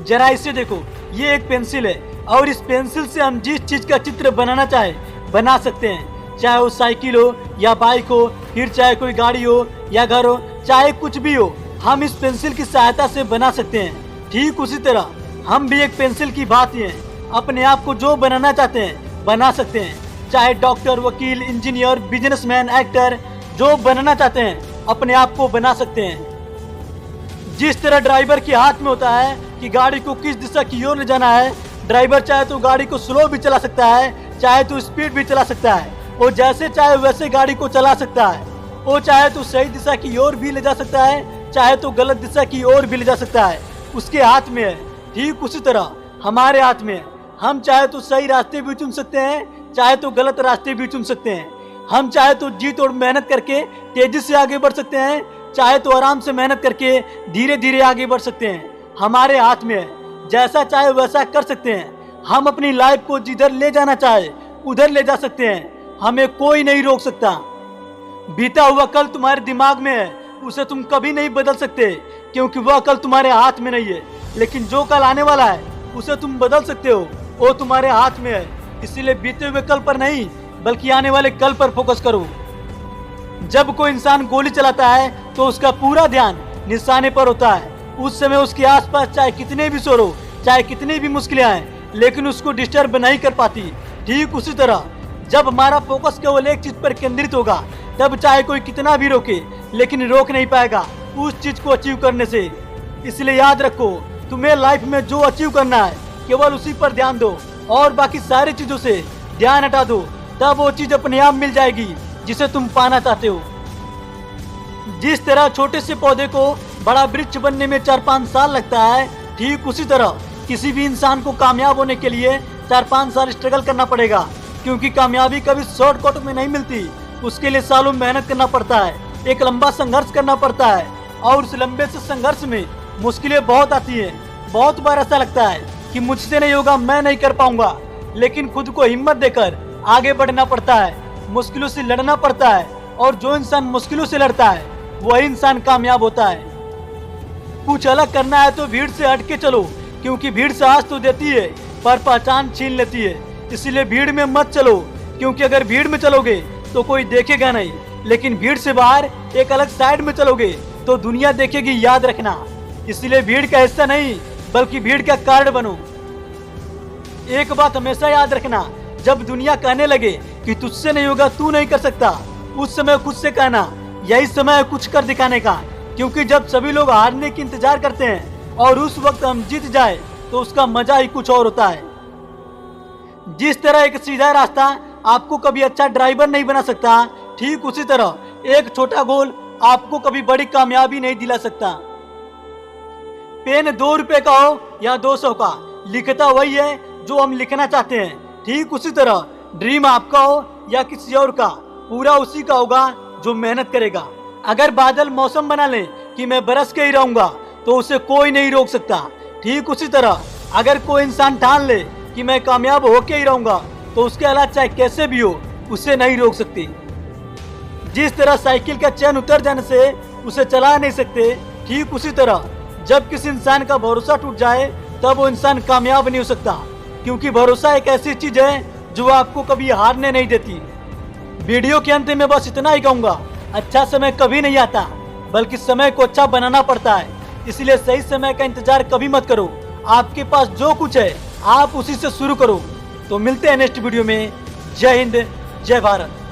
जरा इसे देखो, ये एक पेंसिल है और इस पेंसिल से हम जिस चीज का चित्र बनाना चाहे बना सकते हैं। चाहे वो साइकिल हो या बाइक हो, फिर चाहे कोई गाड़ी हो या घर हो, चाहे कुछ भी हो, हम इस पेंसिल की सहायता से बना सकते हैं। ठीक उसी तरह हम भी एक पेंसिल की भांति हैं, अपने आप को जो बनाना चाहते हैं बना सकते हैं। चाहे डॉक्टर, वकील, इंजीनियर, बिजनेसमैन, एक्टर, जो बनना चाहते हैं अपने आप को बना सकते हैं। जिस तरह ड्राइवर के हाथ में होता है कि गाड़ी को किस दिशा की ओर ले जाना है, ड्राइवर चाहे तो गाड़ी को स्लो भी चला सकता है, चाहे तो स्पीड भी चला सकता है, वो जैसे चाहे वैसे गाड़ी को चला सकता है। वो चाहे तो सही दिशा की ओर भी ले जा सकता है, चाहे तो गलत दिशा की ओर भी ले जा सकता है, उसके हाथ में है। ठीक उसी तरह हमारे हाथ में है, हम चाहे तो सही रास्ते भी चुन सकते हैं, चाहे तो गलत रास्ते भी चुन सकते हैं। हम चाहे तो जी तोड़ मेहनत करके तेजी से आगे बढ़ सकते हैं, चाहे तो आराम से मेहनत करके धीरे धीरे आगे बढ़ सकते हैं। हमारे हाथ में है, जैसा चाहे वैसा कर सकते हैं। हम अपनी लाइफ को जिधर ले जाना चाहे उधर ले जा सकते हैं, हमें कोई नहीं रोक सकता। बीता हुआ कल तुम्हारे दिमाग में है, उसे तुम कभी नहीं बदल सकते क्योंकि वह कल तुम्हारे हाथ में नहीं है। लेकिन जो कल आने वाला है उसे तुम बदल सकते हो, वो तुम्हारे हाथ में है। इसीलिए बीते हुए कल पर नहीं बल्कि आने वाले कल पर फोकस करो। जब कोई इंसान गोली चलाता है तो उसका पूरा ध्यान निशाने पर होता है। उस समय उसके आसपास चाहे कितने भी शोर हो, चाहे कितनी भी मुश्किलें आए, लेकिन उसको डिस्टर्ब नहीं कर पाती। ठीक उसी तरह जब हमारा फोकस केवल एक चीज पर केंद्रित होगा, तब चाहे कोई कितना भी रोके लेकिन रोक नहीं पाएगा उस चीज को अचीव करने से। इसलिए याद रखो, तुम्हें लाइफ में जो अचीव करना है केवल उसी पर ध्यान दो और बाकी सारी चीजों से ध्यान हटा दो, तब वो चीज अपने आप मिल जाएगी जिसे तुम पाना चाहते हो। जिस तरह छोटे से पौधे को बड़ा वृक्ष बनने में 4-5 साल लगता है, ठीक उसी तरह किसी भी इंसान को कामयाब होने के लिए 4-5 साल स्ट्रगल करना पड़ेगा, क्योंकि कामयाबी कभी शॉर्टकट में नहीं मिलती। उसके लिए सालों मेहनत करना पड़ता है, एक लंबा संघर्ष करना पड़ता है और उस लंबे से संघर्ष में मुश्किलें बहुत आती हैं। बहुत बार ऐसा लगता है कि मुझसे नहीं होगा, मैं नहीं कर पाऊंगा, लेकिन खुद को हिम्मत देकर आगे बढ़ना पड़ता है, मुश्किलों से लड़ना पड़ता है और जो इंसान मुश्किलों से लड़ता है वही इंसान कामयाब होता है। कुछ अलग करना है तो भीड़ से हट के चलो, क्योंकि भीड़ साहस तो देती है पर पहचान छीन लेती है। इसलिए भीड़ में मत चलो, क्योंकि अगर भीड़ में चलोगे तो कोई देखेगा नहीं, लेकिन भीड़ से बाहर एक अलग साइड में चलोगे तो दुनिया देखेगी, याद रखना। इसलिए भीड़ का हिस्सा नहीं बल्कि भीड़ का कार्ड बनो। एक बात हमेशा याद रखना, जब दुनिया कहने लगे कि तुझसे नहीं होगा, तू नहीं कर सकता, उस समय खुद से कहना यही समय है कुछ कर दिखाने का। क्योंकि जब सभी लोग हारने की इंतजार करते हैं और उस वक्त हम जीत जाए तो उसका मजा ही कुछ और होता है। जिस तरह एक सीधा रास्ता आपको कभी अच्छा ड्राइवर नहीं बना सकता, ठीक उसी तरह एक छोटा गोल आपको कभी बड़ी कामयाबी नहीं दिला सकता। पेन 2 रुपए का हो या 200 का, लिखता वही है जो हम लिखना चाहते हैं। ठीक उसी तरह ड्रीम आपका हो या किसी और का, पूरा उसी का होगा जो मेहनत करेगा। अगर बादल मौसम बना ले कि मैं बरस के ही रहूंगा तो उसे कोई नहीं रोक सकता। ठीक उसी तरह अगर कोई इंसान ठान ले कि मैं कामयाब होके ही रहूंगा तो उसके हालात चाहे कैसे भी हो उसे नहीं रोक सकते। जिस तरह साइकिल का चैन उतर जाने से उसे चला नहीं सकते, ठीक उसी तरह जब किसी इंसान का भरोसा टूट जाए तब वो इंसान कामयाब नहीं हो सकता, क्योंकि भरोसा एक ऐसी चीज है जो आपको कभी हारने नहीं देती। वीडियो के अंत में बस इतना ही कहूंगा, अच्छा समय कभी नहीं आता बल्कि समय को अच्छा बनाना पड़ता है। इसलिए सही समय का इंतजार कभी मत करो, आपके पास जो कुछ है आप उसी से शुरू करो। तो मिलते हैं नेक्स्ट वीडियो में। जय हिंद, जय भारत।